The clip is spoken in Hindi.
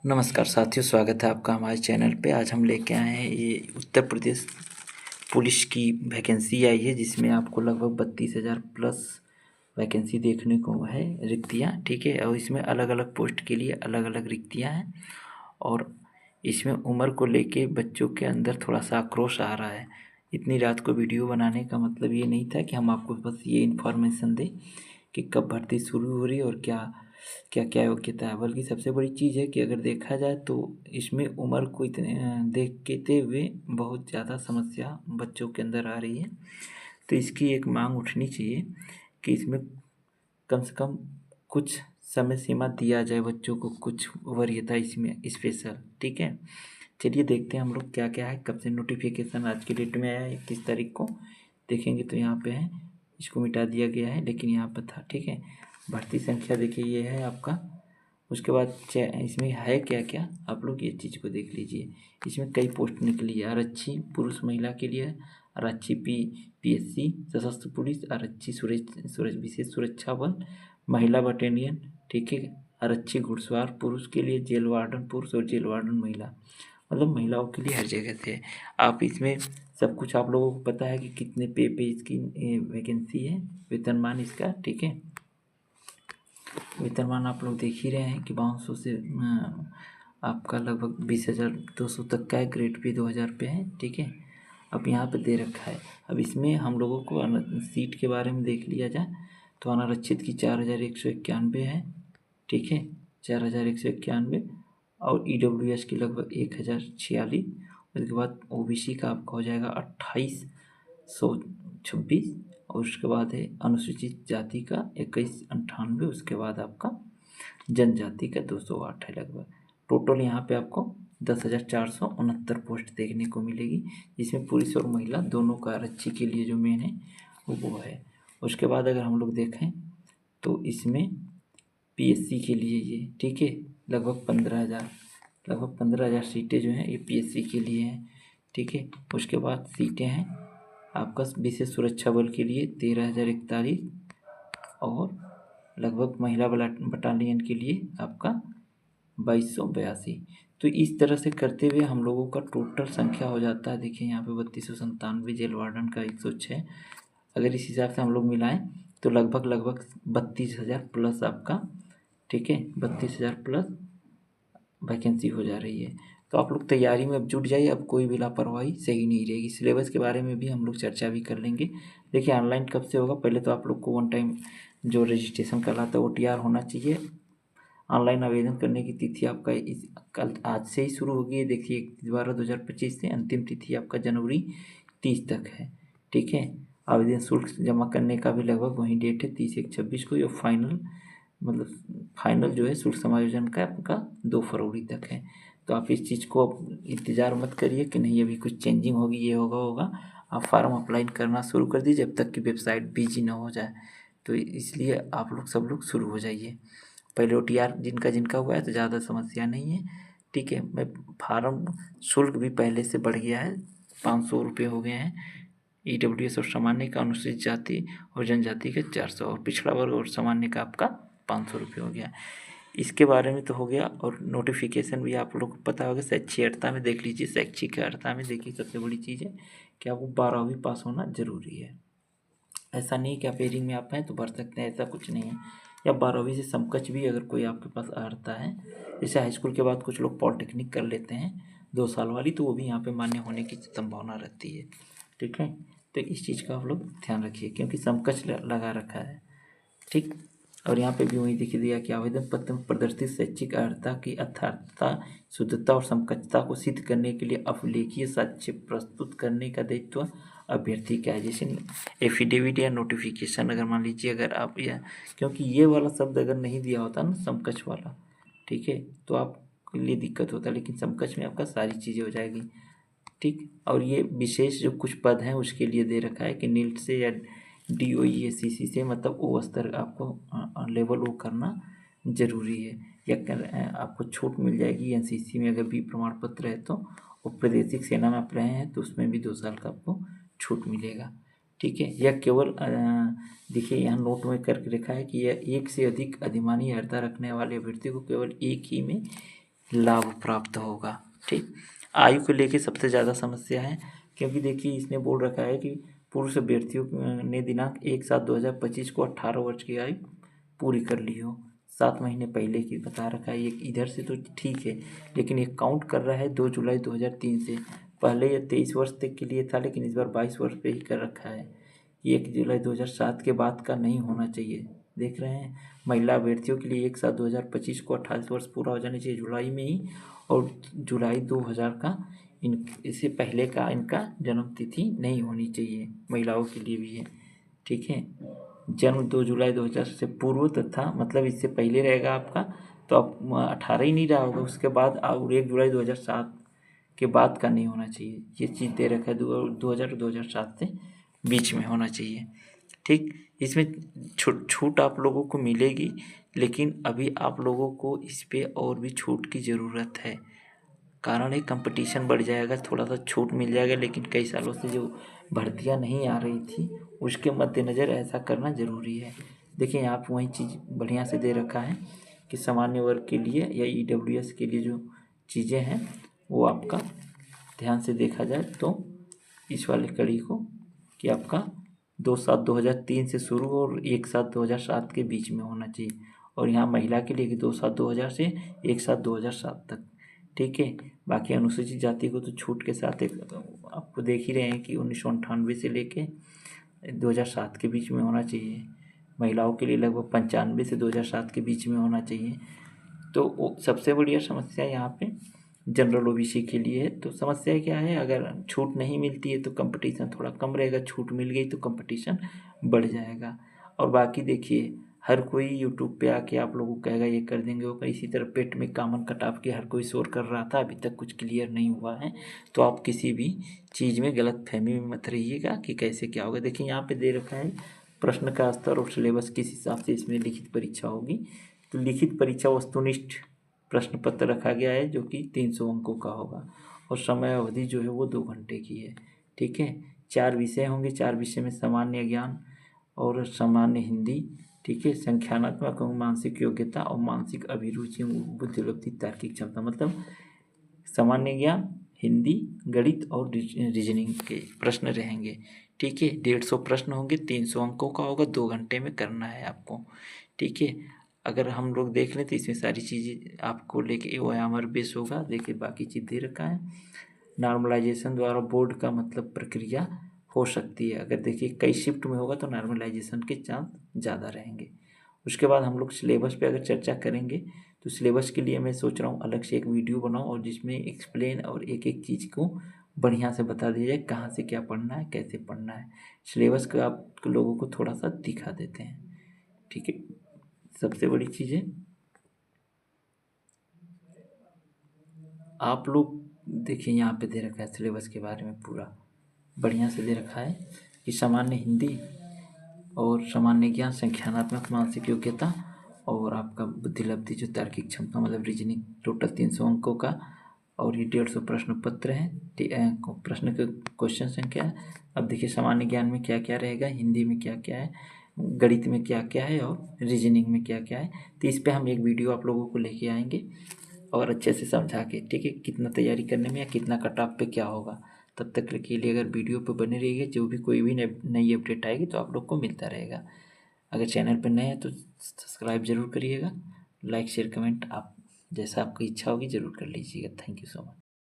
नमस्कार साथियों, स्वागत है आपका हमारे चैनल पे। आज हम लेके आए हैं ये उत्तर प्रदेश पुलिस की वैकेंसी आई है, जिसमें आपको लगभग 32,000 प्लस वैकेंसी देखने को है, रिक्तियाँ। ठीक है, और इसमें अलग अलग पोस्ट के लिए अलग अलग रिक्तियाँ हैं। और इसमें उम्र को लेके बच्चों के अंदर थोड़ा सा आक्रोश आ रहा है। इतनी रात को वीडियो बनाने का मतलब ये नहीं था कि हम आपको बस ये इन्फॉर्मेशन दें कि कब भर्ती शुरू हो रही है और क्या क्या क्या योग्यता है। बल्कि सबसे बड़ी चीज़ है कि अगर देखा जाए तो इसमें उम्र को इतने देखते हुए बहुत ज़्यादा समस्या बच्चों के अंदर आ रही है। तो इसकी एक मांग उठनी चाहिए कि इसमें कम से कम कुछ समय सीमा दिया जाए बच्चों को, कुछ वरीयता इसमें स्पेशल। ठीक है, चलिए देखते हैं हम लोग क्या क्या है, कब से नोटिफिकेशन आज की डेट में आया है 21 तारीख को। देखेंगे तो यहाँ पे है, इसको मिटा दिया गया है लेकिन यहाँ पर था। ठीक है, भर्ती संख्या देखिए ये है आपका। उसके बाद इसमें है क्या क्या, आप लोग ये चीज़ को देख लीजिए। इसमें कई पोस्ट निकली है। आरक्षी पुरुष महिला के लिए है, आरक्षी पीएससी सशस्त्र पुलिस, आरक्षी विशेष सुरक्षा बल, महिला बटालियन। ठीक है, आरक्षी घुड़सवार पुरुष के लिए, जेल वार्डन पुरुष और जेल वार्डन महिला, मतलब महिलाओं के लिए हर जगह से। आप इसमें सब कुछ आप लोगों को पता है कि कितने पे इसकी वैकेंसी है, वेतनमान इसका। ठीक है, वेतनमान आप लोग देख ही रहे हैं कि 5200 से आपका लगभग 20,200 तक का है। ग्रेड पे 2000 पे है। ठीक है, अब यहाँ पे दे रखा है। अब इसमें हम लोगों को सीट के बारे में देख लिया जाए तो अनारक्षित की 4191 है। ठीक है, 4191। और EWS की लगभग 1046। उसके बाद OBC का आपका हो जाएगा 2826। और उसके बाद है अनुसूचित जाति का 2198। उसके बाद आपका जनजाति का 208 है लगभग। टोटल यहाँ पे आपको 10,469 पोस्ट देखने को मिलेगी, जिसमें पुरुष और महिला दोनों का आरक्षी के लिए जो मेन है वो है। उसके बाद अगर हम लोग देखें तो इसमें PSC के लिए ये, ठीक है, लगभग 15,000 सीटें जो हैं ये PSC के लिए हैं। ठीक है, उसके बाद सीटें हैं आपका विशेष सुरक्षा बल के लिए 13,041। और लगभग महिला बटालियन के लिए आपका 2282। तो इस तरह से करते हुए हम लोगों का टोटल संख्या हो जाता है। देखिए यहाँ पे 3297, जेल वार्डन का 106। अगर इस हिसाब से हम लोग मिलाएं तो लगभग 32,000 प्लस आपका, ठीक है, 32,000 प्लस वैकेंसी हो जा रही है। तो आप लोग तैयारी में अब जुट जाइए। अब कोई भी लापरवाही सही नहीं रहेगी। सिलेबस के बारे में भी हम लोग चर्चा भी कर लेंगे। देखिए ऑनलाइन कब से होगा, पहले तो आप लोग को वन टाइम जो रजिस्ट्रेशन करवाता है OTR होना चाहिए। ऑनलाइन आवेदन करने की तिथि आपका इस कल आज से ही शुरू होगी। देखिए 31/12/2025 से अंतिम तिथि आपका जनवरी 30 तक है। ठीक है, आवेदन शुल्क जमा करने का भी लगभग वही डेट है, 30/1/26 को। और फाइनल जो है शुल्क समायोजन का आपका 2 फरवरी तक है। तो आप इस चीज़ को अब इंतज़ार मत करिए कि नहीं अभी कुछ चेंजिंग होगी, ये होगा। आप फार्म अप्लाई करना शुरू कर दीजिए जब तक कि वेबसाइट बिजी ना हो जाए। तो इसलिए आप लोग सब लोग शुरू हो जाइए। पहले OTR जिनका जिनका हुआ है तो ज़्यादा समस्या नहीं है। ठीक है, मैं फार्म शुल्क भी पहले से बढ़ गया है, 500 रुपये हो गए हैं। EWS और सामान्य का, अनुसूचित जाति और जनजाति का 400, और पिछड़ा वर्ग और सामान्य का आपका 500 रुपये हो गया। इसके बारे में तो हो गया। और नोटिफिकेशन भी आप लोग को पता होगा। शैक्षिक अर्हता में देख लीजिए। शैक्षिक अर्हता में देखिए सबसे बड़ी चीज़ है कि आपको 12वीं पास होना जरूरी है। ऐसा नहीं कि आप एरिंग में आप हैं तो भर सकते हैं, ऐसा कुछ नहीं है। या 12वीं से समकक्ष भी अगर कोई आपके पास अर्हता है, जैसे हाई स्कूल के बाद कुछ लोग पॉलिटेक्निक कर लेते हैं 2 साल वाली, तो वो भी यहाँ पे मान्य होने की संभावना रहती है। ठीक है, तो इस चीज़ का आप लोग ध्यान रखिए क्योंकि समकक्ष लगा रखा है। ठीक, और यहाँ पे भी वही दिख दिया कि आवेदन पत्र में प्रदर्शित शैक्षिक अर्हता की यथार्थता, शुद्धता और समकक्षता को सिद्ध करने के लिए अभिलेखीय साक्ष्य प्रस्तुत करने का दायित्व अभ्यर्थी का है। जैसे एफिडेविट या नोटिफिकेशन, अगर मान लीजिए अगर आप या, क्योंकि ये वाला शब्द अगर नहीं दिया होता ना समकक्ष वाला, ठीक है, तो आपके लिए दिक्कत होता, लेकिन समकक्ष में आपका सारी चीज़ें हो जाएगी। ठीक, और ये विशेष जो कुछ पद हैं उसके लिए दे रखा है कि नीट से या DOE-SCC से, मतलब वो स्तर आपको लेवल वो करना जरूरी है। या आपको छूट मिल जाएगी NCC में अगर भी प्रमाण पत्र है तो। और प्रादेशिक सेना में आप रहे हैं तो उसमें भी 2 साल का आपको छूट मिलेगा। ठीक है, यह केवल देखिए यहाँ नोट में करके रखा है कि यह एक से अधिक अधिमानी अर्हता रखने वाले अभ्यर्थी को केवल एक ही में लाभ प्राप्त होगा। ठीक, आयु को लेके सबसे ज़्यादा समस्या है, क्योंकि देखिए इसने बोल रखा है कि पुरुष अभ्यर्थियों ने दिनांक 1/7/2025 को 18 वर्ष की आयु पूरी कर ली हो। 7 महीने पहले की बता रखा है ये, इधर से तो ठीक है, लेकिन ये काउंट कर रहा है 2 जुलाई 2003 से। पहले ये 23 वर्ष तक के लिए था, लेकिन इस बार 22 वर्ष पे ही कर रखा है। 1 जुलाई 2007 के बाद का नहीं होना चाहिए। देख रहे हैं, महिला अभ्यर्थियों के लिए 1/7/2025 को 28 वर्ष पूरा हो जाना चाहिए जुलाई में ही, और जुलाई 2000 का इससे पहले का इनका जन्म तिथि नहीं होनी चाहिए। महिलाओं के लिए भी है, ठीक है। जन्म 2 जुलाई 2000 से पूर्व तथा मतलब इससे पहले रहेगा आपका, तो आप 18 ही नहीं रहा होगा, उसके बाद और 1 जुलाई 2007 के बाद का नहीं होना चाहिए। ये चीज़ दे रखा है 2007 से बीच में होना चाहिए। ठीक, इसमें छूट आप लोगों को मिलेगी, लेकिन अभी आप लोगों को इस पे और भी छूट की ज़रूरत है। कारण है कंपटीशन बढ़ जाएगा, थोड़ा सा छूट मिल जाएगा, लेकिन कई सालों से जो भर्तियां नहीं आ रही थी उसके मद्देनज़र ऐसा करना ज़रूरी है। देखिए यहाँ पर वही चीज़ बढ़िया से दे रखा है कि सामान्य वर्ग के लिए या EWS के लिए जो चीज़ें हैं वो आपका ध्यान से देखा जाए तो इस वाली कड़ी को कि आपका 2/7/2003 से शुरू और 1/7/2007 के बीच में होना चाहिए, और यहाँ महिला के लिए कि 2/7/2000 से 1/7/2007 तक। ठीक है, बाकी अनुसूचित जाति को तो छूट के साथ एक आपको देख ही रहे हैं कि 1998 से लेके 2007 के बीच में होना चाहिए। महिलाओं के लिए लगभग 95 से 2007 के बीच में होना चाहिए। तो सबसे बढ़िया समस्या यहाँ पे जनरल OBC के लिए है। तो समस्या क्या है, अगर छूट नहीं मिलती है तो कंपटीशन थोड़ा कम रहेगा, छूट मिल गई तो कंपटीशन बढ़ जाएगा। और बाकी देखिए हर कोई यूट्यूब पे आके आप लोगों को कहेगा ये कर देंगे वो, इसी तरह पेट में कामन कटाव के हर कोई शोर कर रहा था, अभी तक कुछ क्लियर नहीं हुआ है। तो आप किसी भी चीज़ में गलत फहमी में मत रहिएगा कि कैसे क्या होगा। देखिए यहाँ पे दे रखा है प्रश्न का स्तर और सिलेबस किस हिसाब से इसमें लिखित परीक्षा होगी। तो लिखित परीक्षा वस्तुनिष्ठ प्रश्न पत्र रखा गया है जो कि 300 अंकों का होगा, और समय अवधि जो है वो 2 घंटे की है। ठीक है, 4 विषय होंगे, 4 विषय में सामान्य ज्ञान और सामान्य हिंदी, ठीक है, संख्यानात्मक और मानसिक योग्यता और मानसिक अभिरुचि, बुद्धि उपलब्धि, तार्किक क्षमता, मतलब सामान्य ज्ञान, हिंदी, गणित और रीजनिंग के प्रश्न रहेंगे। ठीक है, 150 प्रश्न होंगे, 300 अंकों का होगा, 2 घंटे में करना है आपको। ठीक है, अगर हम लोग देख लें तो इसमें सारी चीज़ें आपको लेके OMR बेस होगा। देखिए बाकी चीज़ दे रखा है। नॉर्मलाइजेशन द्वारा बोर्ड का मतलब प्रक्रिया हो सकती है। अगर देखिए कई शिफ्ट में होगा तो नॉर्मलाइजेशन के चांस ज़्यादा रहेंगे। उसके बाद हम लोग सिलेबस पे अगर चर्चा करेंगे तो सिलेबस के लिए मैं सोच रहा हूँ अलग से एक वीडियो बनाऊँ और जिसमें एक्सप्लेन और एक एक चीज़ को बढ़िया से बता दिया जाए, कहाँ से क्या पढ़ना है, कैसे पढ़ना है। सिलेबस को आप लोगों को थोड़ा सा दिखा देते हैं। ठीक है, सबसे बड़ी चीज़ है आप लोग देखिए यहाँ पे दे रखा है सिलेबस के बारे में पूरा बढ़िया से दे रखा है कि सामान्य हिंदी और सामान्य ज्ञान, संख्यानात्मक, मानसिक योग्यता और आपका बुद्धिलब्धि जो तार्किक क्षमता मतलब रीजनिंग, टोटल 300 अंकों का, और ये 150 प्रश्न पत्र हैं। प्रश्न के क्वेश्चन संख्या है। अब देखिए सामान्य ज्ञान में क्या क्या रहेगा, हिंदी में क्या क्या है, गणित में क्या क्या है और रीजनिंग में क्या क्या है। तो इस पर हम एक वीडियो आप लोगों को लेके आएंगे और अच्छे से समझा के, ठीक है, कितना तैयारी करने में या कितना कट ऑफ पे क्या होगा। तब तक के लिए अगर वीडियो पे बने रहिएगा, जो भी कोई भी नई अपडेट आएगी तो आप लोग को मिलता रहेगा। अगर चैनल पर नए हैं तो सब्सक्राइब ज़रूर करिएगा, लाइक शेयर कमेंट आप जैसा आपकी इच्छा होगी ज़रूर कर लीजिएगा। Thank you so much.